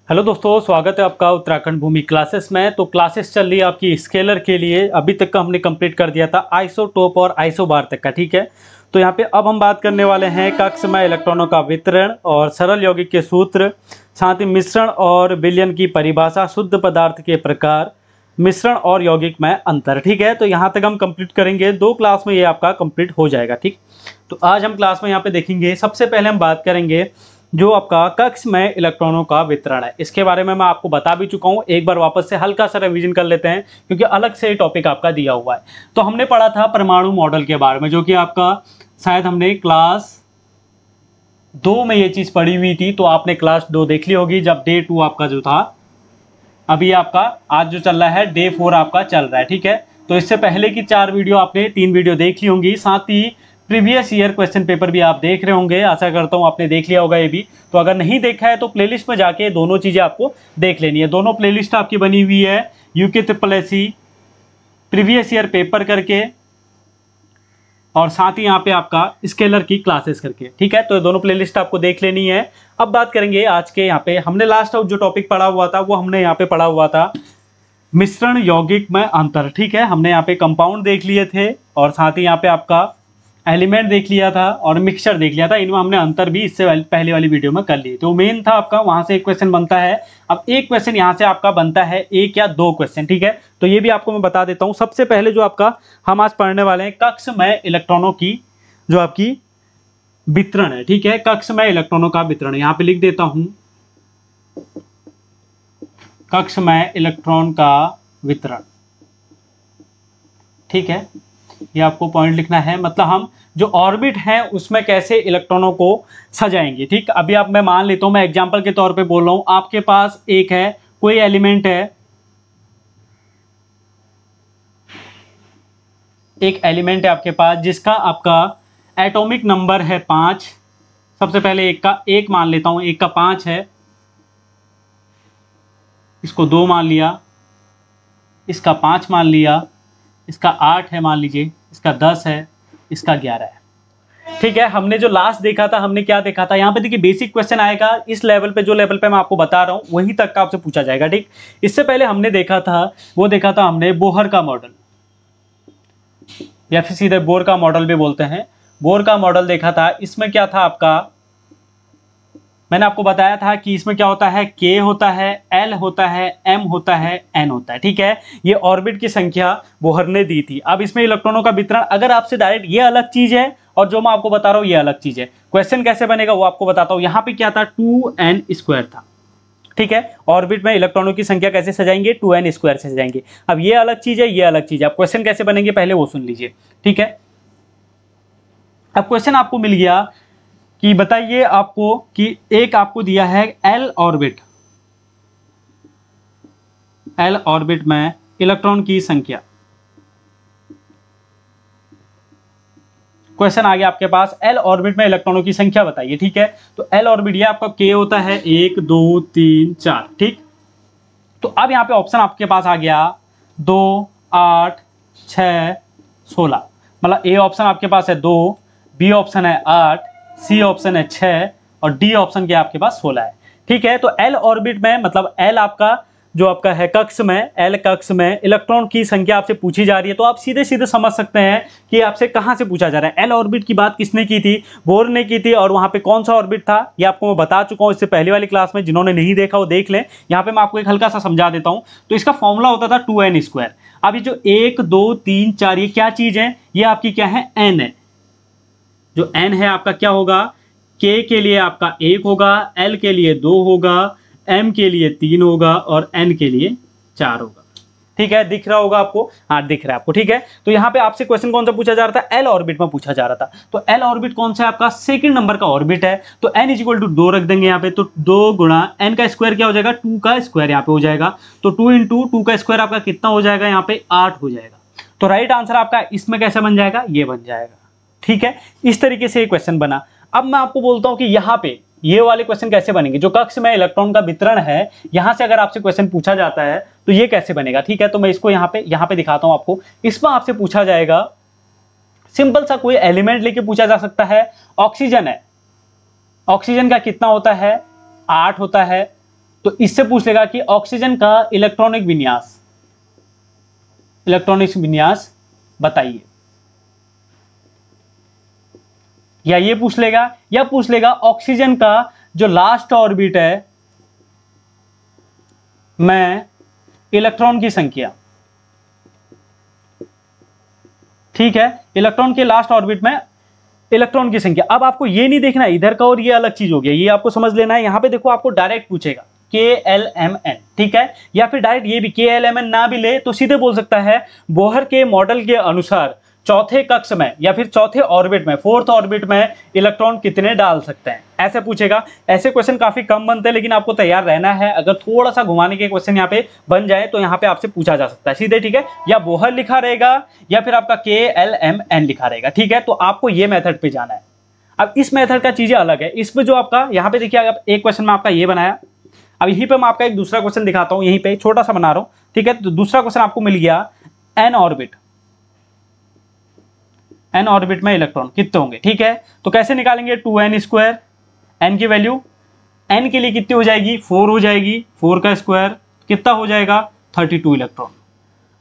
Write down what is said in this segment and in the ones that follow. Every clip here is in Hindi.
हेलो दोस्तों, स्वागत है आपका उत्तराखंड भूमि क्लासेस में। तो क्लासेस चल रही है आपकी स्केलर के लिए। अभी तक का हमने कंप्लीट कर दिया था आइसोटोप और आइसोबार तक का, ठीक है। तो यहाँ पे अब हम बात करने वाले हैं कक्षमय इलेक्ट्रॉनों का वितरण और सरल यौगिक के सूत्र, साथ ही मिश्रण और विलयन की परिभाषा, शुद्ध पदार्थ के प्रकार, मिश्रण और यौगिक में अंतर, ठीक है। तो यहाँ तक हम कंप्लीट करेंगे, 2 क्लास में ये आपका कंप्लीट हो जाएगा, ठीक। तो आज हम क्लास में यहाँ पे देखेंगे, सबसे पहले हम बात करेंगे जो आपका कक्ष में इलेक्ट्रॉनों का वितरण है। इसके बारे में मैं आपको बता भी चुका हूं, एक बार वापस से हल्का सा रिवीजन कर लेते हैं क्योंकि अलग से टॉपिक आपका दिया हुआ है। तो हमने पढ़ा था परमाणु मॉडल के बारे में, जो कि आपका शायद हमने क्लास 2 में ये चीज पढ़ी हुई थी। तो आपने क्लास 2 देख ली होगी, जब डे 2 आपका जो था। अभी आपका आज जो चल रहा है डे 4 आपका चल रहा है, ठीक है। तो इससे पहले की 4 वीडियो आपने 3 वीडियो देख ली होंगी, साथ ही प्रीवियस ईयर क्वेश्चन पेपर भी आप देख रहे होंगे। आशा करता हूं आपने देख लिया होगा ये भी। तो अगर नहीं देखा है तो प्लेलिस्ट में जाके दोनों चीजें आपको देख लेनी है। दोनों प्लेलिस्ट आपकी बनी हुई है UK SSSC previous year paper करके, और साथ ही यहाँ पे आपका स्केलर की क्लासेस करके, ठीक है। तो दोनों प्लेलिस्ट आपको देख लेनी है। अब बात करेंगे आज के, यहाँ पे हमने लास्ट जो टॉपिक पढ़ा हुआ था वो हमने यहाँ पे पढ़ा हुआ था मिश्रण यौगिक में अंतर, ठीक है। हमने यहाँ पे कंपाउंड देख लिए थे और साथ ही यहाँ पे आपका एलिमेंट देख लिया था और मिक्सचर देख लिया था। इनमें हमने अंतर भी इससे पहले वाली वीडियो में कर लिए। तो मेन था आपका, वहां से एक क्वेश्चन बनता है। अब एक क्वेश्चन यहाँ से आपका बनता है, एक या 2 क्वेश्चन, ठीक है। तो ये भी आपको मैं बता देता हूँ। सबसे पहले जो आपका हम आज पढ़ने वाले हैं कक्ष में इलेक्ट्रॉनों की जो आपकी वितरण है, ठीक है। कक्ष में इलेक्ट्रॉनों का वितरण यहाँ पे लिख देता हूं, कक्ष में इलेक्ट्रॉन का वितरण, ठीक है। ये आपको पॉइंट लिखना है, मतलब हम जो ऑर्बिट है उसमें कैसे इलेक्ट्रॉनों को सजाएंगे, ठीक। अभी आप, मैं मान लेता हूं, मैं एग्जांपल के तौर पे बोल रहा हूं, आपके पास एक है, कोई एलिमेंट है, एक एलिमेंट है आपके पास जिसका आपका एटॉमिक नंबर है 5। सबसे पहले एक का 1 मान लेता हूं, एक का 5 है, इसको 2 मान लिया, इसका 5 मान लिया, इसका 8 है मान लीजिए, इसका 10 है, इसका 11 है, ठीक है। हमने जो लास्ट देखा था, हमने क्या देखा था यहाँ पे, देखिए बेसिक क्वेश्चन आएगा इस लेवल पे, जो लेवल पे मैं आपको बता रहा हूँ वहीं तक का आपसे पूछा जाएगा, ठीक। इससे पहले हमने देखा था, वो देखा था हमने बोहर का मॉडल, या फिर सीधे बोर का मॉडल भी बोलते हैं। बोर का मॉडल देखा था। इसमें क्या था आपका, मैंने आपको बताया था कि इसमें क्या होता है, K होता है, L होता है, M होता है, N होता है, ठीक है। ये ऑर्बिट की संख्या बोहर ने दी थी। अब इसमें इलेक्ट्रॉनों का वितरण, अगर आपसे डायरेक्ट ये अलग चीज है और जो मैं आपको बता रहा हूं ये अलग चीज है, क्वेश्चन कैसे बनेगा वो आपको बताता हूं। यहाँ पे क्या था, 2n² था, ठीक है। ऑर्बिट में इलेक्ट्रॉनों की संख्या कैसे सजाएंगे, 2n² से सजाएंगे। अब ये अलग चीज है, ये अलग चीज है। अब क्वेश्चन कैसे बनेंगे पहले वो सुन लीजिए, ठीक है। अब क्वेश्चन आपको मिल गया कि बताइए आपको कि एक आपको दिया है L ऑर्बिट में इलेक्ट्रॉन की संख्या। क्वेश्चन आ गया आपके पास, L ऑर्बिट में इलेक्ट्रॉनों की संख्या बताइए, ठीक है। तो L ऑर्बिट ये आपका K होता है 1 2 3 4, ठीक। तो अब यहाँ पे ऑप्शन आपके पास आ गया 2 8 6 16, मतलब A ऑप्शन आपके पास है 2, B ऑप्शन है 8, C ऑप्शन है 6 और D ऑप्शन के आपके पास 16 है, ठीक है। तो L ऑर्बिट में, मतलब L आपका जो आपका है कक्ष में, L कक्ष में इलेक्ट्रॉन की संख्या आपसे पूछी जा रही है। तो आप सीधे सीधे समझ सकते हैं कि आपसे कहां से पूछा जा रहा है। L ऑर्बिट की बात किसने की थी, बोर ने की थी, और वहां पे कौन सा ऑर्बिट था ये आपको मैं बता चुका हूं इससे पहले वाली क्लास में। जिन्होंने नहीं देखा वो देख लें। यहाँ पे मैं आपको एक हल्का सा समझा देता हूं। तो इसका फॉर्मूला होता था 2n²। अभी जो 1 2 3 4 ये क्या चीज है, ये आपकी क्या है, n है। जो n है आपका क्या होगा, K के लिए आपका 1 होगा, L के लिए 2 होगा, M के लिए 3 होगा और N के लिए 4 होगा, ठीक है। दिख रहा होगा आपको, हाँ दिख रहा है आपको, ठीक है। तो यहाँ पे आपसे क्वेश्चन कौन सा पूछा जा रहा था, L ऑर्बिट में पूछा जा रहा था। तो L ऑर्बिट कौन सा है आपका, सेकंड नंबर का ऑर्बिट है। तो n = 2 रख देंगे यहाँ पे। तो 2 गुणा n का स्क्वायर क्या हो जाएगा, 2 का स्क्वायर यहाँ पे हो जाएगा। तो 2 × 2 का स्क्वायर आपका कितना हो जाएगा, यहाँ पे 8 हो जाएगा। तो राइट आंसर आपका इसमें कैसे बन जाएगा, ये बन जाएगा, ठीक है। इस तरीके से ये क्वेश्चन बना। अब मैं आपको बोलता हूं कि यहाँ पे ये वाले क्वेश्चन कैसे बनेंगे, जो कक्ष में इलेक्ट्रॉन का वितरण है, यहां से अगर आपसे क्वेश्चन पूछा जाता है तो ये कैसे बनेगा, ठीक है। तो मैं इसको यहाँ पे दिखाता हूं आपको। इसमें आपसे पूछा जाएगा, सिंपल सा कोई एलिमेंट लेके पूछा जा सकता है। ऑक्सीजन है, ऑक्सीजन का कितना होता है, 8 होता है। तो इससे पूछ लेगा कि ऑक्सीजन का इलेक्ट्रॉनिक विन्यास बताइए, या ये पूछ लेगा, या पूछ लेगा ऑक्सीजन का जो लास्ट ऑर्बिट है में इलेक्ट्रॉन की संख्या। ठीक है, इलेक्ट्रॉन के लास्ट ऑर्बिट में इलेक्ट्रॉन की संख्या। अब आपको ये नहीं देखना इधर का और ये अलग चीज हो गया, ये आपको समझ लेना है। यहां पे देखो आपको डायरेक्ट पूछेगा KLMN, ठीक है, या फिर डायरेक्ट ये भी KLMN ना भी ले तो सीधे बोल सकता है बोहर के मॉडल के अनुसार चौथे कक्ष में या फिर चौथे ऑर्बिट में, फोर्थ ऑर्बिट में इलेक्ट्रॉन कितने डाल सकते हैं, ऐसे पूछेगा। ऐसे क्वेश्चन काफी कम बनते हैं, लेकिन आपको तैयार रहना है। अगर थोड़ा सा घुमाने के क्वेश्चन यहाँ पे बन जाए तो यहाँ पे आपसे पूछा जा सकता है सीधे, ठीक है, या बोहर लिखा रहेगा या फिर आपका KLMN लिखा रहेगा, ठीक है। तो आपको ये मेथड पे जाना है। अब इस मेथड का चीजें अलग है, इसमें जो आपका यहाँ पे देखिए, अगर एक क्वेश्चन में आपका ये बनाया, अब यहीं पे मैं आपका एक दूसरा क्वेश्चन दिखाता हूँ, यहीं पे छोटा सा बना रहा हूँ, ठीक है। तो दूसरा क्वेश्चन आपको मिल गया एन ऑर्बिट में इलेक्ट्रॉन कितने होंगे, ठीक है। तो कैसे निकालेंगे, 2n², n की वैल्यू n के लिए कितनी हो जाएगी, 4 हो जाएगी, 4 का स्क्वायर कितना हो जाएगा, 32 इलेक्ट्रॉन।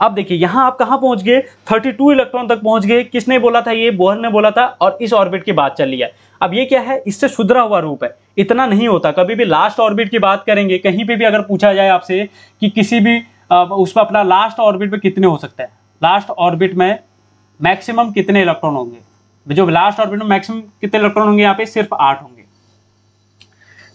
अब देखिए यहां आप कहां पहुंच गए, 32 इलेक्ट्रॉन तक पहुंच गए। किसने बोला था, ये बोहर ने बोला था, और इस ऑर्बिट की बात चल रही है। अब ये क्या है, इससे सुधरा हुआ रूप है, इतना नहीं होता। कभी भी लास्ट ऑर्बिट की बात करेंगे, कहीं पे भी अगर पूछा जाए आपसे कि किसी भी उसमें अपना लास्ट ऑर्बिट में कितने हो सकते हैं, लास्ट ऑर्बिट में मैक्सिमम कितने इलेक्ट्रॉन होंगे, जो लास्ट ऑर्बिट में मैक्सिमम कितने इलेक्ट्रॉन होंगे, यहाँ पे सिर्फ 8 होंगे,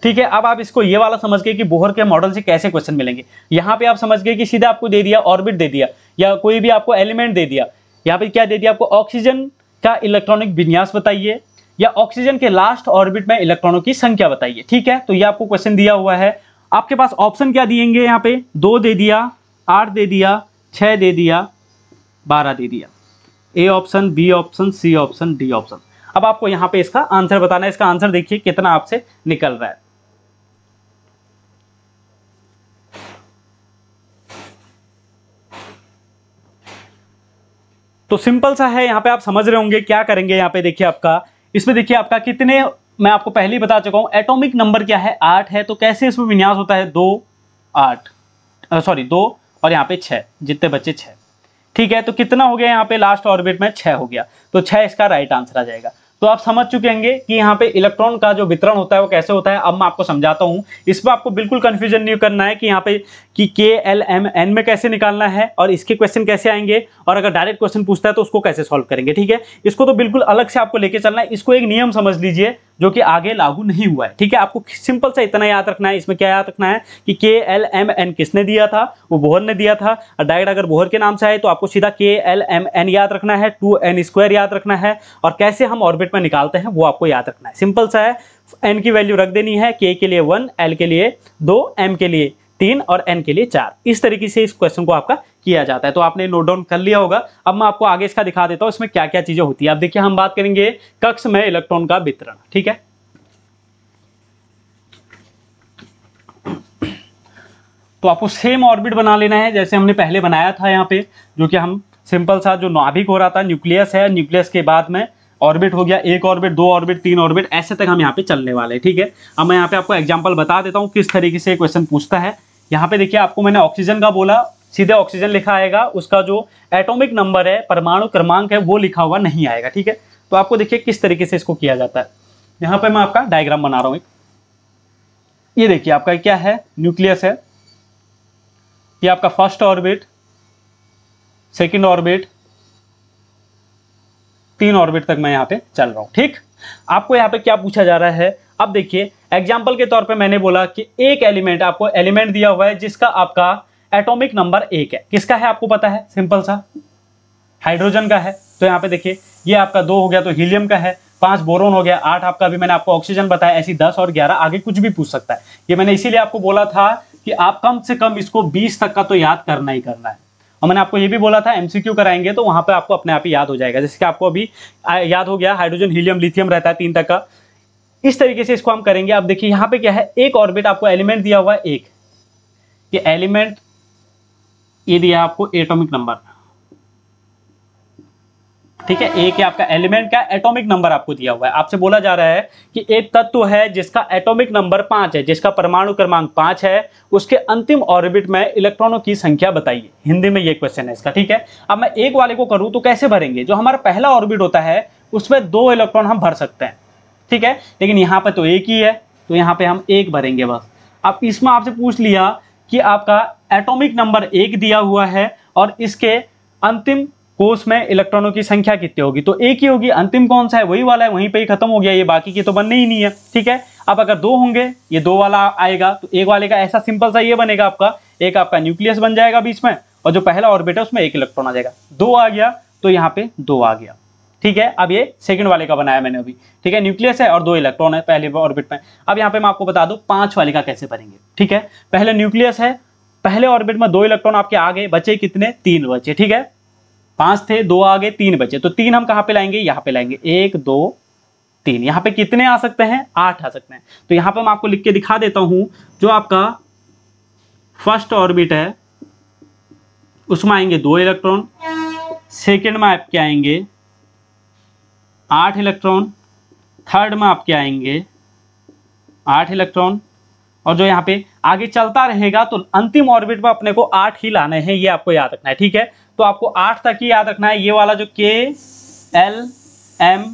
ठीक है। अब आप इसको ये वाला समझ गए कि बोहर के मॉडल से कैसे क्वेश्चन मिलेंगे। यहाँ पे आप समझ गए कि सीधा आपको दे दिया ऑर्बिट दे दिया, या कोई भी आपको एलिमेंट दे दिया। यहाँ पे क्या दे दिया आपको, ऑक्सीजन का इलेक्ट्रॉनिक विन्यास बताइए, या ऑक्सीजन के लास्ट ऑर्बिट में इलेक्ट्रॉनों की संख्या बताइए, ठीक है। तो ये आपको क्वेश्चन दिया हुआ है। आपके पास ऑप्शन क्या दिएंगे, यहाँ पे 2 दे दिया, 8 दे दिया, 6 दे दिया, 12 दे दिया, A option, B option, C option, D option. अब आपको यहां पे इसका आंसर बताना है। इसका आंसर देखिए कितना आपसे निकल रहा है। तो सिंपल सा है, यहां पे आप समझ रहे होंगे क्या करेंगे। यहां पे देखिए आपका, इसमें देखिए आपका कितने, मैं आपको पहले ही बता चुका हूं, एटॉमिक नंबर क्या है, 8 है। तो कैसे इसमें विन्यास होता है, 2 और यहाँ पे 6, जितने बच्चे 6, ठीक है। तो कितना हो गया यहाँ पे, लास्ट ऑर्बिट में 6 हो गया, तो 6 इसका राइट आंसर आ जाएगा। तो आप समझ चुके होंगे कि यहाँ पे इलेक्ट्रॉन का जो वितरण होता है वो कैसे होता है। अब मैं आपको समझाता हूँ, इसमें आपको बिल्कुल कंफ्यूजन नहीं करना है कि यहाँ पे कि KLMN में कैसे निकालना है और इसके क्वेश्चन कैसे आएंगे, और अगर डायरेक्ट क्वेश्चन पूछता है तो उसको कैसे सॉल्व करेंगे, ठीक है। इसको तो बिल्कुल अलग से आपको लेके चलना है। इसको एक नियम समझ लीजिए जो कि आगे लागू नहीं हुआ है, ठीक है। आपको सिंपल सा इतना याद रखना है। इसमें क्या याद रखना है कि KLMN किसने दिया था, वो बोहर ने दिया था। और डायरेक्ट अगर बोहर के नाम से आए तो आपको सीधा KLMN याद रखना है, 2n² याद रखना है, और कैसे हम ऑर्बिट में निकालते हैं वो आपको याद रखना है। सिंपल सा है, n की वैल्यू रख देनी है, k के लिए 1, l के लिए 2, m के लिए 3 और n के लिए 4। इस तरीके से इस क्वेश्चन को आपका किया जाता है। तो आपने नोट डाउन कर लिया होगा। अब मैं आपको आगे इसका दिखा देता हूं, इसमें क्या क्या चीजें होती है। अब देखिए हम बात करेंगे कक्ष में इलेक्ट्रॉन का वितरण, ठीक है। तो आपको सेम ऑर्बिट बना लेना है जैसे हमने पहले बनाया था यहाँ पे, जो कि हम सिंपल सा जो नाभिक हो रहा था, न्यूक्लियस है, न्यूक्लियस के बाद में ऑर्बिट हो गया, 1 ऑर्बिट, 2 ऑर्बिट, 3 ऑर्बिट, ऐसे तक हम यहाँ पे चलने वाले हैं, ठीक है। अब मैं यहाँ पे आपको एग्जांपल बता देता हूँ किस तरीके से क्वेश्चन पूछता है। यहाँ पे देखिए आपको मैंने ऑक्सीजन का बोला, सीधे ऑक्सीजन लिखा आएगा, उसका जो एटॉमिक नंबर है, परमाणु क्रमांक है, वो लिखा हुआ नहीं आएगा, ठीक है। तो आपको देखिए किस तरीके से इसको किया जाता है। यहाँ पे मैं आपका डायग्राम बना रहा हूँ एक, ये देखिए आपका क्या है, न्यूक्लियस है, ये आपका first orbit, second orbit, 3 orbit तक मैं यहाँ पे चल रहा हूँ, ठीक। आपको यहाँ पे क्या पूछा जा रहा है, अब देखिए एग्जाम्पल के तौर पे मैंने बोला कि एक एलिमेंट, आपको एलिमेंट दिया हुआ है जिसका आपका एटॉमिक नंबर 1 है। किसका है आपको पता है, सिंपल सा हाइड्रोजन का है। तो यहाँ पे देखिए ये आपका 2 हो गया तो हीलियम का है, 5 बोरोन हो गया, 8 आपका अभी मैंने आपको ऑक्सीजन बताया, ऐसी 10 और 11 आगे कुछ भी पूछ सकता है। ये मैंने इसीलिए आपको बोला था कि आप कम से कम इसको 20 तक का तो याद करना ही करना है। और मैंने आपको ये भी बोला था MCQ कराएंगे तो वहां पे आपको अपने आप ही याद हो जाएगा, जैसे कि आपको अभी याद हो गया, हाइड्रोजन, हीलियम, लिथियम रहता है 3 तक का। इस तरीके से इसको हम करेंगे। अब देखिए यहाँ पे क्या है, एक ऑर्बिट आपको एलिमेंट दिया हुआ है 1, ये एलिमेंट ये दिया आपको एटॉमिक नंबर, ठीक है, एक है आपका एलिमेंट का एटॉमिक नंबर आपको दिया हुआ है, आपसे बोला जा रहा है कि एक तत्व है जिसका एटॉमिक नंबर 5 है, जिसका परमाणु क्रमांक 5 है, उसके अंतिम ऑर्बिट में इलेक्ट्रॉनों की संख्या बताइए। हिंदी में ये क्वेश्चन है इसका। ठीक है, अब मैं एक वाले को करूं तो कैसे भरेंगे, जो हमारा पहला ऑर्बिट होता है उसमें 2 इलेक्ट्रॉन हम भर सकते हैं। ठीक है, लेकिन यहाँ पर तो एक ही है, तो यहाँ पे हम एक भरेंगे बस। अब इसमें आपसे पूछ लिया कि आपका एटॉमिक नंबर 1 दिया हुआ है और इसके अंतिम कोष में इलेक्ट्रॉनों की संख्या कितनी होगी, तो एक ही होगी। अंतिम कौन सा है, वही वाला है, वहीं पे ही खत्म हो गया, ये बाकी की तो बनने ही नहीं है। ठीक है, अब अगर 2 होंगे, ये 2 वाला आएगा, तो एक वाले का ऐसा सिंपल सा ये बनेगा आपका, एक आपका न्यूक्लियस बन जाएगा बीच में, और जो पहला ऑर्बिट है उसमें 1 इलेक्ट्रॉन आ जाएगा। 2 आ गया तो यहाँ पे 2 आ गया। ठीक है, अब ये सेकंड वाले का बनाया मैंने अभी। ठीक है, न्यूक्लियस है और 2 इलेक्ट्रॉन है पहले ऑर्बिट में। अब यहाँ पे मैं आपको बता दूं 5 वाले का कैसे भरेंगे। ठीक है, पहले न्यूक्लियस है, पहले ऑर्बिट में 2 इलेक्ट्रॉन आपके आगे बचे, कितने, 3 बचे। ठीक है, 5 थे, 2 आगे, 3 बचे, तो 3 हम कहां पे लाएंगे, यहां पे लाएंगे। 1 2 3, यहां पे कितने आ सकते हैं, 8 आ सकते हैं। तो यहां पे मैं आपको लिख के दिखा देता हूं, जो आपका फर्स्ट ऑर्बिट है उसमें आएंगे 2 इलेक्ट्रॉन, सेकेंड में आपके आएंगे 8 इलेक्ट्रॉन, थर्ड में आपके आएंगे 8 इलेक्ट्रॉन, और जो यहाँ पे आगे चलता रहेगा तो अंतिम ऑर्बिट में अपने को 8 ही लाने हैं, ये आपको याद रखना है। ठीक है, तो आपको 8 तक ही याद रखना है। ये वाला जो K L M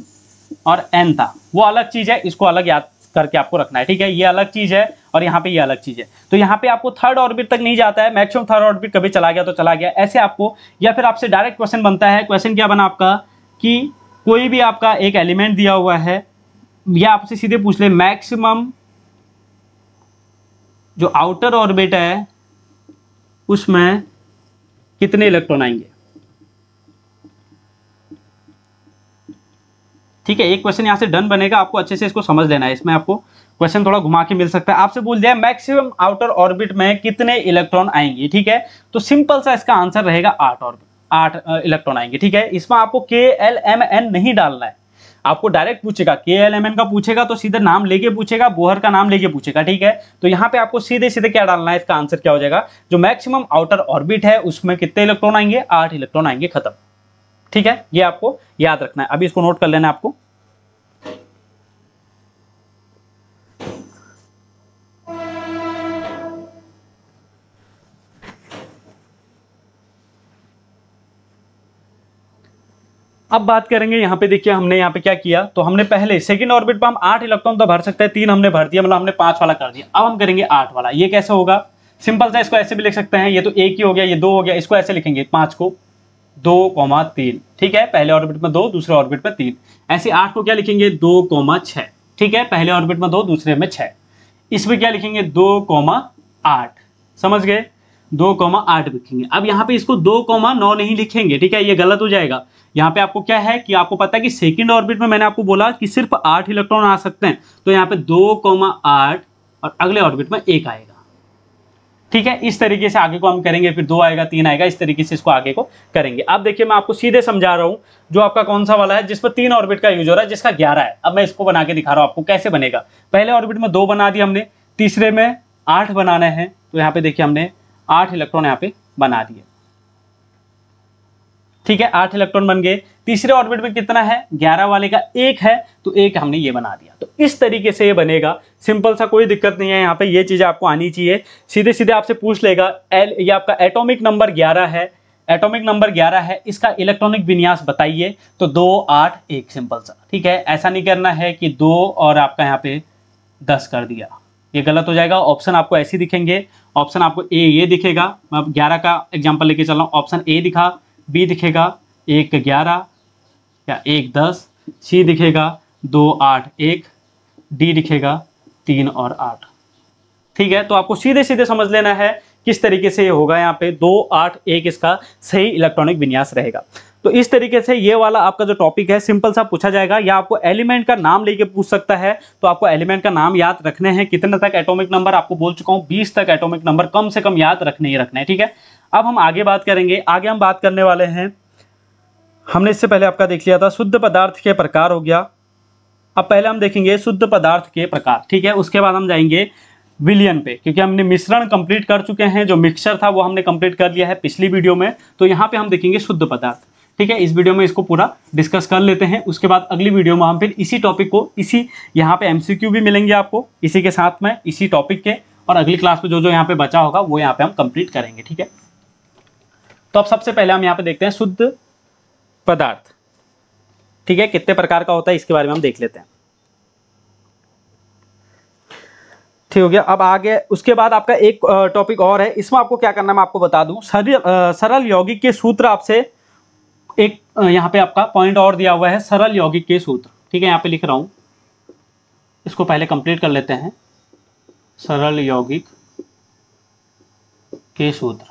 और N था वो अलग चीज है, इसको अलग याद करके आपको रखना है। ठीक है, ये अलग चीज है और यहाँ पे ये अलग चीज है। तो यहाँ पे आपको थर्ड ऑर्बिट तक नहीं जाता है, मैक्सिमम थर्ड ऑर्बिट कभी चला गया तो चला गया, ऐसे आपको। या फिर आपसे डायरेक्ट क्वेश्चन बनता है, क्वेश्चन क्या बना आपका कि कोई भी आपका एक एलिमेंट दिया हुआ है, या आपसे सीधे पूछ ले मैक्सिमम जो आउटर ऑर्बिट है उसमें कितने इलेक्ट्रॉन आएंगे। ठीक है, एक क्वेश्चन यहां से डन बनेगा, आपको अच्छे से इसको समझ लेना है। इसमें आपको क्वेश्चन थोड़ा घुमा के मिल सकता है। आपसे बोल दिया मैक्सिमम आउटर ऑर्बिट में कितने इलेक्ट्रॉन आएंगे। ठीक है, तो सिंपल सा इसका आंसर रहेगा 8 इलेक्ट्रॉन आएंगे। ठीक है, इसमें आपको K L M N नहीं डालना है, आपको डायरेक्ट पूछेगा K L M N का पूछेगा तो सीधे नाम लेके पूछेगा, बोहर का नाम लेके पूछेगा। ठीक है, तो यहाँ पे आपको सीधे सीधे क्या डालना है, इसका आंसर क्या हो जाएगा, जो मैक्सिमम आउटर ऑर्बिट है उसमें कितने इलेक्ट्रॉन आएंगे, 8 इलेक्ट्रॉन आएंगे, खत्म। ठीक है, ये आपको याद रखना है, अभी इसको नोट कर लेना है आपको। अब बात करेंगे यहाँ पे, देखिए हमने यहाँ पे क्या किया, तो हमने पहले सेकंड ऑर्बिट पर हम 8 इलेक्ट्रॉन तो भर सकते हैं, 3 हमने भर दिया, मतलब हमने 5 वाला कर दिया। अब हम करेंगे 8 वाला। ये कैसे होगा, सिंपल सा, इसको ऐसे भी लिख सकते हैं, ये तो 1 ही हो गया, ये 2 हो गया, इसको ऐसे लिखेंगे 5 को 2,3। ठीक है, पहले ऑर्बिट में 2, दूसरे ऑर्बिट में 3, ऐसे 8 को क्या लिखेंगे 2,6। ठीक है, पहले ऑर्बिट में 2, दूसरे में 6, इसमें क्या लिखेंगे 2,8। समझ गए, 2,8 लिखेंगे। अब यहाँ पे इसको 2,9 नहीं लिखेंगे। ठीक है, ये गलत हो जाएगा। यहाँ पे आपको क्या है कि आपको पता है कि सेकंड ऑर्बिट में मैंने आपको बोला कि सिर्फ 8 इलेक्ट्रॉन आ सकते हैं, तो यहाँ पे 2,8 और अगले ऑर्बिट में 1 आएगा। ठीक है, इस तरीके से आगे को हम करेंगे, फिर 2 आएगा, 3 आएगा, इस तरीके से इसको आगे को करेंगे। अब देखिए मैं आपको सीधे समझा रहा हूँ, जो आपका कौन सा वाला है जिस पर 3 ऑर्बिट का यूज हो रहा है, जिसका 11 है। अब मैं इसको बना के दिखा रहा हूँ आपको कैसे बनेगा। पहले ऑर्बिट में 2 बना दिया हमने, तीसरे में 8 बनाना है, तो यहाँ पे देखिए हमने 8 इलेक्ट्रॉन यहाँ पे बना दिए। ठीक है, 8 इलेक्ट्रॉन बन गए। तीसरे ऑर्बिट में कितना है, 11 वाले का 1 है, तो 1 हमने ये बना दिया। तो इस तरीके से ये बनेगा, सिंपल सा, कोई दिक्कत नहीं है। यहाँ पे ये चीजें आपको आनी चाहिए। सीधे सीधे आपसे पूछ लेगा ये आपका एटॉमिक नंबर 11 है, एटॉमिक नंबर 11 है, इसका इलेक्ट्रॉनिक विन्यास बताइए, तो 2 8 1, सिंपल सा। ठीक है, ऐसा नहीं करना है कि 2 और आपका यहाँ पे 10 कर दिया, ये गलत हो जाएगा। ऑप्शन आपको ऐसे दिखेंगे, ऑप्शन आपको ए ये दिखेगा, मैं 11 का एग्जाम्पल लेके चल रहा हूँ, ऑप्शन ए दिखा, बी दिखेगा 1 11 या 1 10, सी दिखेगा 2 8 1, डी दिखेगा 3 और 8। ठीक है, तो आपको सीधे सीधे समझ लेना है किस तरीके से ये होगा। यहाँ पे 2 8 1 इसका सही इलेक्ट्रॉनिक विन्यास रहेगा। तो इस तरीके से ये वाला आपका जो टॉपिक है सिंपल सा पूछा जाएगा, या आपको एलिमेंट का नाम लेके पूछ सकता है, तो आपको एलिमेंट का नाम याद रखने हैं। कितने तक एटॉमिक नंबर आपको बोल चुका हूँ, 20 तक एटॉमिक नंबर कम से कम याद रखने ही रखने हैं। ठीक है, अब हम आगे बात करेंगे। आगे हम बात करने वाले हैं, हमने इससे पहले आपका देख लिया था शुद्ध पदार्थ के प्रकार हो गया। अब पहले हम देखेंगे शुद्ध पदार्थ के प्रकार। ठीक है, उसके बाद हम जाएंगे विलयन पे, क्योंकि हमने मिश्रण कंप्लीट कर चुके हैं, जो मिक्सचर था वो हमने कंप्लीट कर लिया है पिछली वीडियो में। तो यहाँ पे हम देखेंगे शुद्ध पदार्थ। ठीक है, इस वीडियो में इसको पूरा डिस्कस कर लेते हैं। उसके बाद अगली वीडियो में हम फिर इसी टॉपिक को, इसी यहाँ पे MCQ भी मिलेंगे आपको इसी के साथ में, इसी टॉपिक के, और अगली क्लास में जो जो यहाँ पे बचा होगा वो यहाँ पे हम कंप्लीट करेंगे। ठीक है, तो अब सबसे पहले हम यहाँ पे देखते हैं शुद्ध पदार्थ। ठीक है, कितने प्रकार का होता है इसके बारे में हम देख लेते हैं। ठीक हो गया। अब आगे उसके बाद आपका एक टॉपिक और है, इसमें आपको क्या करना है मैं आपको बता दूं। सरल यौगिक के सूत्र आपसे एक यहाँ पे आपका पॉइंट और दिया हुआ है, सरल यौगिक के सूत्र। ठीक है, यहाँ पे लिख रहा हूं, इसको पहले कंप्लीट कर लेते हैं। सरल यौगिक के सूत्र।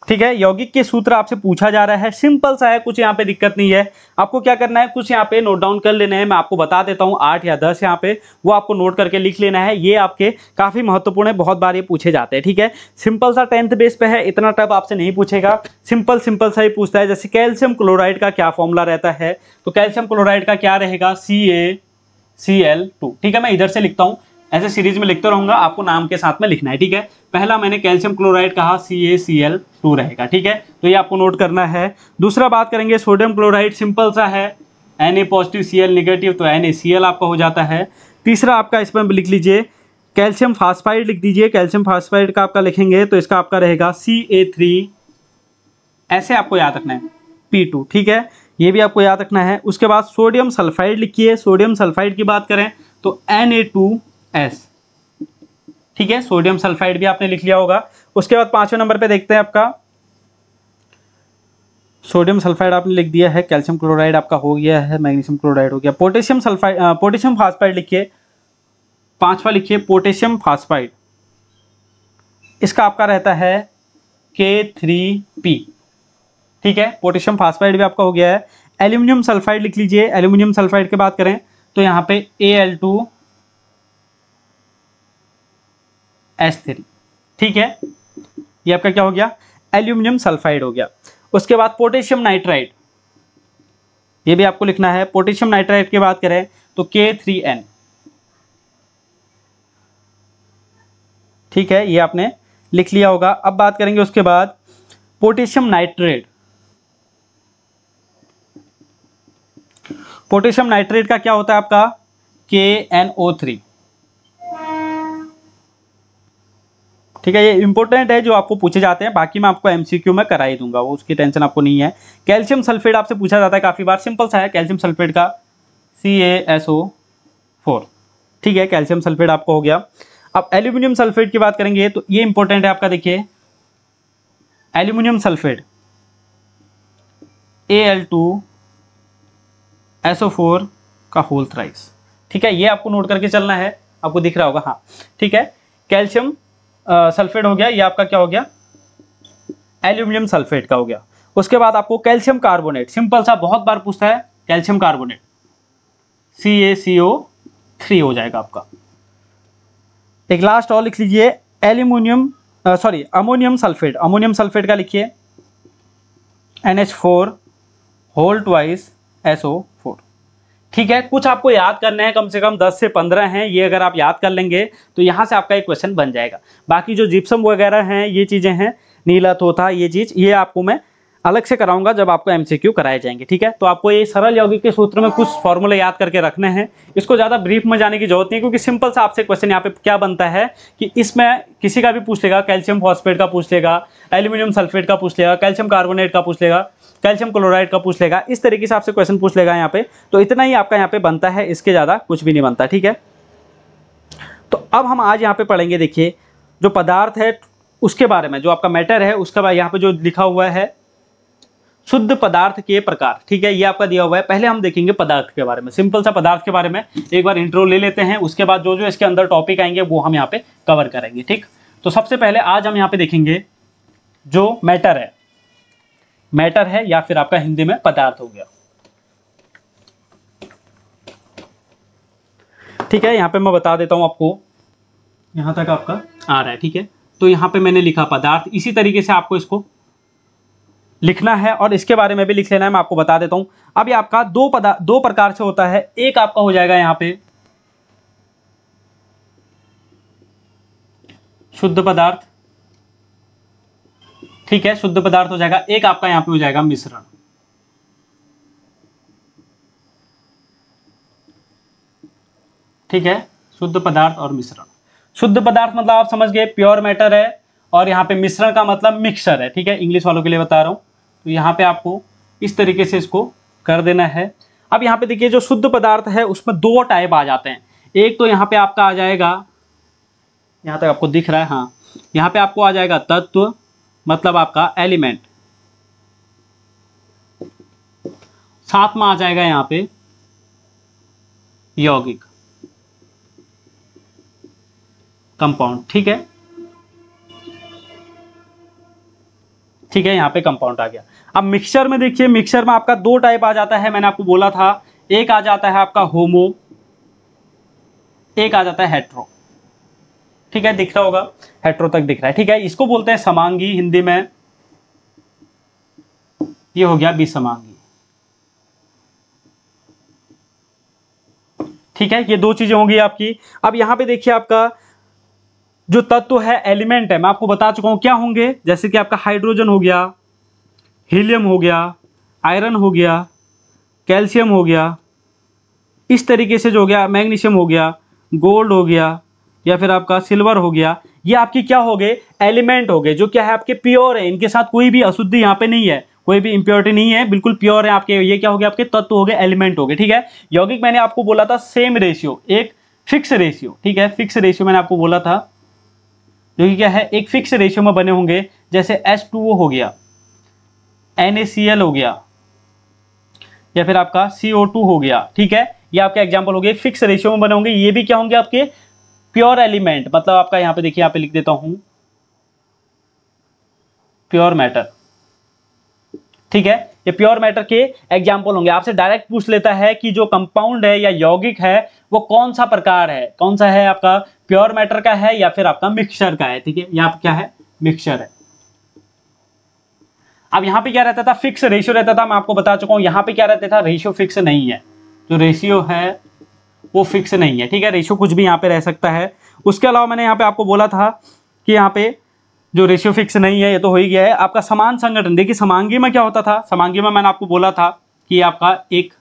ठीक है, यौगिक के सूत्र आपसे पूछा जा रहा है, सिंपल सा है, कुछ यहाँ पे दिक्कत नहीं है। आपको क्या करना है, कुछ यहाँ पे नोट डाउन कर लेने हैं, मैं आपको बता देता हूँ 8 या 10 यहाँ पे, वो आपको नोट करके लिख लेना है। ये आपके काफी महत्वपूर्ण है, बहुत बार ये पूछे जाते हैं। ठीक है, सिंपल सा 10th बेस पे है, इतना टफ आपसे नहीं पूछेगा, सिंपल सा ही पूछता है। जैसे कैल्शियम क्लोराइड का क्या फॉर्मूला रहता है, तो कैल्शियम क्लोराइड का क्या रहेगा, CaCl2। ठीक है, मैं इधर से लिखता हूँ, ऐसे सीरीज में लिखते रहूंगा, आपको नाम के साथ में लिखना है। ठीक है, पहला मैंने कैल्शियम क्लोराइड कहा, CaCl2 रहेगा। ठीक है, तो ये आपको नोट करना है। दूसरा बात करेंगे सोडियम क्लोराइड, सिंपल सा है, Na पॉजिटिव Cl निगेटिव, तो NaCl आपका हो जाता है। तीसरा आपका इसमें लिख लीजिए कैल्शियम फास्फाइड, लिख दीजिए कैल्शियम फास्फाइड का आपका लिखेंगे तो इसका आपका रहेगा Ca3, ऐसे आपको याद रखना है, P2। ठीक है, ये भी आपको याद रखना है। उसके बाद सोडियम सल्फाइड लिखिए, सोडियम सल्फाइड की बात करें तो Na2S। ठीक है, सोडियम सल्फाइड भी आपने लिख लिया होगा। उसके बाद 5वें नंबर पे देखते हैं आपका सोडियम सल्फाइड आपने लिख दिया है, कैल्शियम क्लोराइड आपका हो गया है, मैग्नीशियम क्लोराइड हो गया। पोटेशियम सल्फाइड, पोटेशियम फास्फाइड लिखिए, 5वां लिखिए पोटेशियम फास्फाइड, इसका आपका रहता है K3P। ठीक है, पोटेशियम फास्फाइड भी आपका हो गया है। एल्यूमिनियम सल्फाइड लिख लीजिए, एल्यूमिनियम सल्फाइड की बात करें तो यहाँ पे Al2S3। ठीक है, ये आपका क्या हो गया, एल्यूमिनियम सल्फाइड हो गया। उसके बाद पोटेशियम नाइट्राइड, ये भी आपको लिखना है। पोटेशियम नाइट्राइड की बात करें तो K3N। ठीक है, ये आपने लिख लिया होगा। अब बात करेंगे उसके बाद पोटेशियम नाइट्रेट। पोटेशियम नाइट्रेट का क्या होता है आपका, KNO3। ठीक है, ये इंपॉर्टेंट है जो आपको पूछे जाते हैं, बाकी मैं आपको MCQ में करा ही दूंगा, वो उसकी टेंशन आपको नहीं है। कैल्शियम सल्फेट आपसे पूछा जाता है काफी बार, सिंपल सा है, कैल्शियम सल्फेट का CaSO4। ठीक है, कैल्शियम सल्फेट आपको हो गया। अब एल्यूमिनियम सल्फेट की बात करेंगे तो ये इंपॉर्टेंट है आपका, देखिए एल्यूमिनियम सल्फेट Al2SO4 का होल थ्राइस। ठीक है, ये आपको नोट करके चलना है, आपको दिख रहा होगा, हाँ। ठीक है, कैल्शियम सल्फेट हो गया, ये आपका क्या हो गया, एल्यूमिनियम सल्फेट का हो गया। उसके बाद आपको कैल्शियम कार्बोनेट, सिंपल सा, बहुत बार पूछता है, कैल्शियम कार्बोनेट CaCO3 हो जाएगा आपका। एक लास्ट और लिख लीजिए, अमोनियम सल्फेट, अमोनियम सल्फेट का लिखिए NH4 होल ट्वाइस SO4। ठीक है, कुछ आपको याद करना है, कम से कम 10 से 15 हैं, ये अगर आप याद कर लेंगे तो यहाँ से आपका एक क्वेश्चन बन जाएगा। बाकी जो जिप्सम वगैरह हैं, ये चीज़ें हैं, नीला तोता, ये चीज़, ये आपको मैं अलग से कराऊंगा जब आपको MCQ कराए जाएंगे। ठीक है, तो आपको ये सरल यौगिक के सूत्र में कुछ फॉर्मूले याद करके रखने हैं, इसको ज़्यादा ब्रीफ में जाने की जरूरत नहीं, क्योंकि सिंपल सा आपसे क्वेश्चन यहाँ पे क्या बनता है कि इसमें किसी का भी पूछ लेगा, कैल्शियम फॉस्फेट का पूछ लेगा, एल्यूमिनियम सल्फेट का पूछ लेगा, कैल्शियम कार्बोनेट का पूछ लेगा, कैल्शियम क्लोराइड का पूछ लेगा, इस तरीके से आपसे क्वेश्चन पूछ लेगा यहाँ पे। तो इतना ही आपका यहाँ पे बनता है, इसके ज़्यादा कुछ भी नहीं बनता। ठीक है, तो अब हम आज यहाँ पे पढ़ेंगे, देखिए जो पदार्थ है उसके बारे में, जो आपका मैटर है उसका बारे, यहाँ पे जो लिखा हुआ है शुद्ध पदार्थ के प्रकार। ठीक है, ये आपका दिया हुआ है। पहले हम देखेंगे पदार्थ के बारे में, सिंपल सा पदार्थ के बारे में एक बार इंट्रो ले लेते हैं, उसके बाद जो जो इसके अंदर टॉपिक आएंगे वो हम यहाँ पे कवर करेंगे। ठीक, तो सबसे पहले आज हम यहाँ पे देखेंगे जो मैटर है, मैटर है या फिर आपका हिंदी में पदार्थ हो गया। ठीक है, यहाँ पे मैं बता देता हूँ आपको, यहाँ तक आपका आ रहा है। ठीक है, तो यहाँ पे मैंने लिखा पदार्थ, इसी तरीके से आपको इसको लिखना है और इसके बारे में भी लिख लेना है, मैं आपको बता देता हूँ। अब ये आपका दो प्रकार से होता है, एक आपका हो जाएगा यहाँ पे शुद्ध पदार्थ, ठीक है, शुद्ध पदार्थ हो जाएगा। एक आपका यहाँ पे हो जाएगा मिश्रण। ठीक है, शुद्ध पदार्थ और मिश्रण। शुद्ध पदार्थ मतलब आप समझ गए प्योर मैटर है, और यहाँ पे मिश्रण का मतलब मिक्सचर है। ठीक है, इंग्लिश वालों के लिए बता रहा हूँ। तो यहाँ पे आपको इस तरीके से इसको कर देना है। अब यहाँ पे देखिए जो शुद्ध पदार्थ है उसमें दो टाइप आ जाते हैं। एक तो यहाँ पे आपका आ जाएगा, यहाँ तक आपको दिख रहा है, हाँ, यहाँ पे आपको आ जाएगा तत्व, मतलब आपका एलिमेंट। साथ में आ जाएगा यहाँ पे यौगिक, कंपाउंड। ठीक है, ठीक है, यहाँ पे कंपाउंड आ गया। अब मिक्सचर में देखिए, मिक्सचर में आपका दो टाइप आ जाता है, मैंने आपको बोला था। एक आ जाता है आपका होमो, एक आ जाता है हेट्रो। ठीक है, दिख रहा होगा, हेट्रो तक दिख रहा है। ठीक है, इसको बोलते हैं समांगी हिंदी में। ये हो गया विसमांगी। ठीक है, ये दो चीजें होंगी आपकी। अब यहां पे देखिए आपका जो तत्व है, एलिमेंट है, मैं आपको बता चुका हूं क्या होंगे। जैसे कि आपका हाइड्रोजन हो गया, हीलियम हो गया, आयरन हो गया, कैल्शियम हो गया, इस तरीके से जो हो गया, मैग्नीशियम हो गया, गोल्ड हो गया, या फिर आपका सिल्वर हो गया। ये आपकी क्या हो गए, एलिमेंट हो गए, जो क्या है आपके प्योर है। इनके साथ कोई भी अशुद्धि यहाँ पे नहीं है, कोई भी इंप्योरिटी नहीं है, बिल्कुल प्योर है आपके। ये क्या हो गया, आपके तत्व हो गए, एलिमेंट हो गए। ठीक है, यौगिक मैंने आपको बोला था सेम रेशियो, एक फिक्स रेशियो। ठीक है, फिक्स रेशियो मैंने आपको बोला था, जो कि क्या है, एक फिक्स रेशियो में बने होंगे। जैसे H2O हो गया, NaCl हो गया, या फिर आपका CO2 हो गया। ठीक है, ये आपका एग्जांपल हो गए, फिक्स रेशियो में बने होंगे। ये भी क्या होंगे, आपके प्योर एलिमेंट, मतलब आपका यहाँ पे देखिए, यहाँ पे लिख देता हूं प्योर मैटर। ठीक है, ये प्योर मैटर के एग्जांपल होंगे। आपसे डायरेक्ट पूछ लेता है कि जो कंपाउंड है या यौगिक है वो कौन सा प्रकार है, कौन सा है आपका, प्योर मैटर का है या फिर आपका मिक्सचर का है। ठीक है, यहाँ पे क्या है, मिक्सचर है। अब यहाँ पे क्या रहता था, फिक्स रेशियो रहता था, मैं आपको बता चुका हूं। यहाँ पे क्या रहता था, रेशियो फिक्स नहीं है, जो रेशियो है वो फिक्स नहीं है। ठीक है, रेशियो कुछ भी यहाँ पे रह सकता है। उसके अलावा मैंने यहाँ पे आपको बोला था कि यहाँ पे जो रेशियो फिक्स नहीं है, ये तो हो ही गया है। आपका समान संगठन, देखिए समांगी में क्या होता था, समांगी में मैंने आपको बोला था कि आपका एक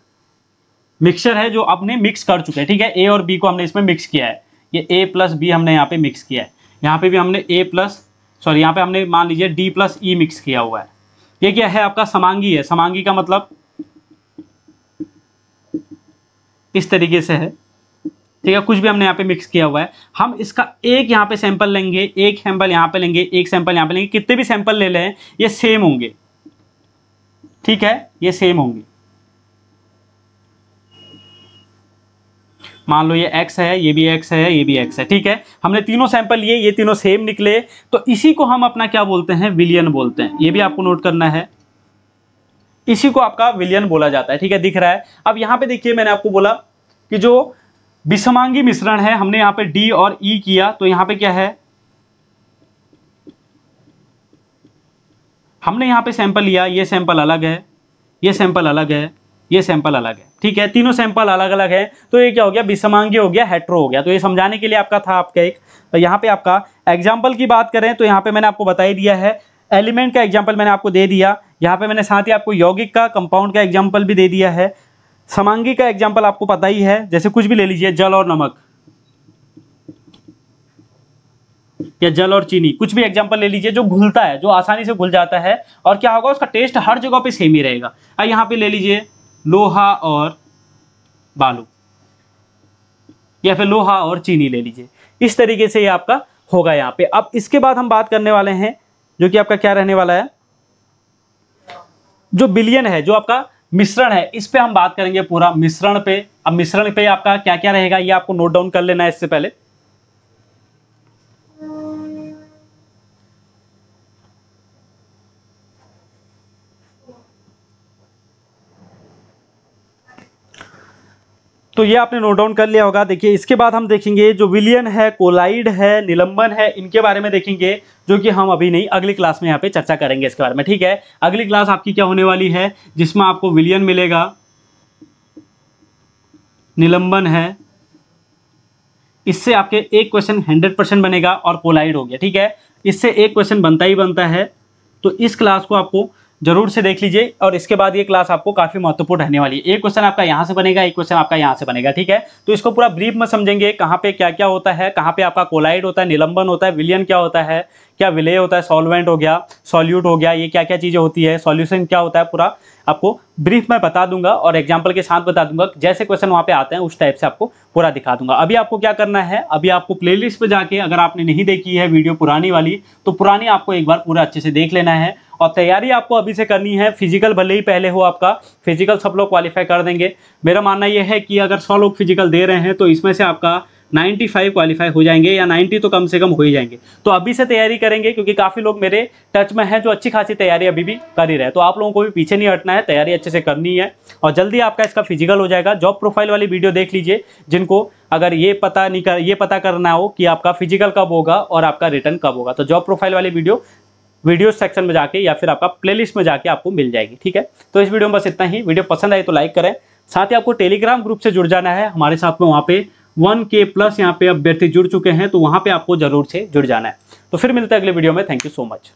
मिक्सचर है जो आपने मिक्स कर चुके हैं। ठीक है, ए और बी को हमने इसमें मिक्स किया है, ये ए प्लस बी हमने यहाँ पे मिक्स किया है। यहाँ पे भी हमने यहाँ पे हमने मान लीजिए डी प्लस ई मिक्स किया हुआ है। ये क्या है, आपका समांगी है। समांगी का मतलब इस तरीके से है। ठीक है, कुछ भी हमने यहाँ पे मिक्स किया हुआ है। हम इसका एक यहाँ पे सैंपल लेंगे, एक सैंपल यहाँ पे लेंगे, एक सैंपल यहाँ पे लेंगे, कितने भी सैंपल ले लें ये सेम होंगे। ठीक है, ये सेम होंगे। मान लो ये x है, ये भी x है, ये भी x है। ठीक है, हमने तीनों सैंपल लिए, ये तीनों सेम निकले, तो इसी को हम अपना क्या बोलते हैं, विलयन बोलते हैं। ये भी आपको नोट करना है, इसी को आपका विलयन बोला जाता है। ठीक है, दिख रहा है। अब यहाँ पे देखिए, मैंने आपको बोला कि जो विषमांगी मिश्रण है, हमने यहाँ पे D और E किया, तो यहाँ पे क्या है, हमने यहाँ पे सैंपल लिया, ये सैंपल अलग है, ये सैंपल अलग है, ये सैंपल अलग है। ठीक है, तीनों सैंपल अलग अलग है, तो ये क्या हो गया, विषमांगी हो गया, हेट्रो हो गया। तो ये समझाने के लिए आपका था आपका एक। तो यहाँ पे आपका एग्जाम्पल की बात करें तो यहाँ पे मैंने आपको बता ही दिया है, एलिमेंट का एग्जाम्पल मैंने आपको दे दिया। यहाँ पे मैंने साथ ही आपको यौगिक का, कंपाउंड का एग्जाम्पल भी दे दिया है। समांगी का एग्जाम्पल आपको पता ही है, जैसे कुछ भी ले लीजिए, जल और नमक या जल और चीनी, कुछ भी एग्जाम्पल ले लीजिए जो घुलता है, जो आसानी से घुल जाता है, और क्या होगा, उसका टेस्ट हर जगह पे सेम ही रहेगा। अब यहाँ पे ले लीजिए लोहा और बालू, या फिर लोहा और चीनी ले लीजिए। इस तरीके से ये आपका होगा यहाँ पे। अब इसके बाद हम बात करने वाले हैं जो कि आपका क्या रहने वाला है, जो विलयन है, जो आपका मिश्रण है, इस पे हम बात करेंगे पूरा मिश्रण पे। अब मिश्रण पे आपका क्या क्या रहेगा ये आपको नोट डाउन कर लेना है इससे पहले। तो ये आपने नोट डाउन कर लिया होगा। देखिए, इसके बाद हम देखेंगे जो विलयन है, कोलाइड है, निलंबन है, इनके बारे में देखेंगे, जो कि हम अभी नहीं, अगली क्लास में यहाँ पे चर्चा करेंगे इसके बारे में। ठीक है, अगली क्लास आपकी क्या होने वाली है, जिसमें आपको विलयन मिलेगा, निलंबन है, इससे आपके एक क्वेश्चन 100% बनेगा, और कोलाइड हो गया। ठीक है, इससे एक क्वेश्चन बनता ही बनता है, तो इस क्लास को आपको जरूर से देख लीजिए और इसके बाद ये क्लास आपको काफी महत्वपूर्ण रहने वाली है। एक क्वेश्चन आपका यहाँ से बनेगा, एक क्वेश्चन आपका यहाँ से बनेगा, ठीक है। तो इसको पूरा ब्रीफ में समझेंगे, कहाँ पे क्या क्या होता है, कहाँ पे आपका कोलाइड होता है, निलंबन होता है, विलयन क्या होता है, क्या विलय होता है, सॉल्वेंट हो गया, सॉल्यूट हो गया, ये क्या क्या चीजें होती है, सॉल्यूशन क्या होता है, पूरा आपको ब्रीफ में बता दूंगा और एग्जाम्पल के साथ बता दूंगा। जैसे क्वेश्चन वहाँ पे आते हैं उस टाइप से आपको पूरा दिखा दूंगा। अभी आपको क्या करना है, अभी आपको प्लेलिस्ट पे जाके, अगर आपने नहीं देखी है वीडियो पुरानी वाली, तो पुरानी आपको एक बार पूरा अच्छे से देख लेना है। और तैयारी आपको अभी से करनी है। फिजिकल भले ही पहले हो आपका, फिजिकल सब लोग क्वालिफाई कर देंगे। मेरा मानना यह है कि अगर 100 लोग फिजिकल दे रहे हैं तो इसमें से आपका 95 क्वालिफाई हो जाएंगे या 90 तो कम से कम हो ही जाएंगे। तो अभी से तैयारी करेंगे क्योंकि काफ़ी लोग मेरे टच में हैं जो अच्छी खासी तैयारी अभी भी कर ही रहे हैं। तो आप लोगों को भी पीछे नहीं हटना है, तैयारी अच्छे से करनी है और जल्दी आपका इसका फिजिकल हो जाएगा। जॉब प्रोफाइल वाली वीडियो देख लीजिए, जिनको अगर ये पता करना हो कि आपका फिजिकल कब होगा और आपका रिटर्न कब होगा, तो जॉब प्रोफाइल वाली वीडियो सेक्शन में जाके या फिर आपका प्लेलिस्ट में जाके आपको मिल जाएगी, ठीक है। तो इस वीडियो में बस इतना ही। वीडियो पसंद आई तो लाइक करें, साथ ही आपको टेलीग्राम ग्रुप से जुड़ जाना है हमारे साथ में। वहाँ पे 1K+ यहाँ पे अभ्यर्थी जुड़ चुके हैं, तो वहाँ पे आपको जरूर से जुड़ जाना है। तो फिर मिलते हैं अगले वीडियो में। Thank you so much.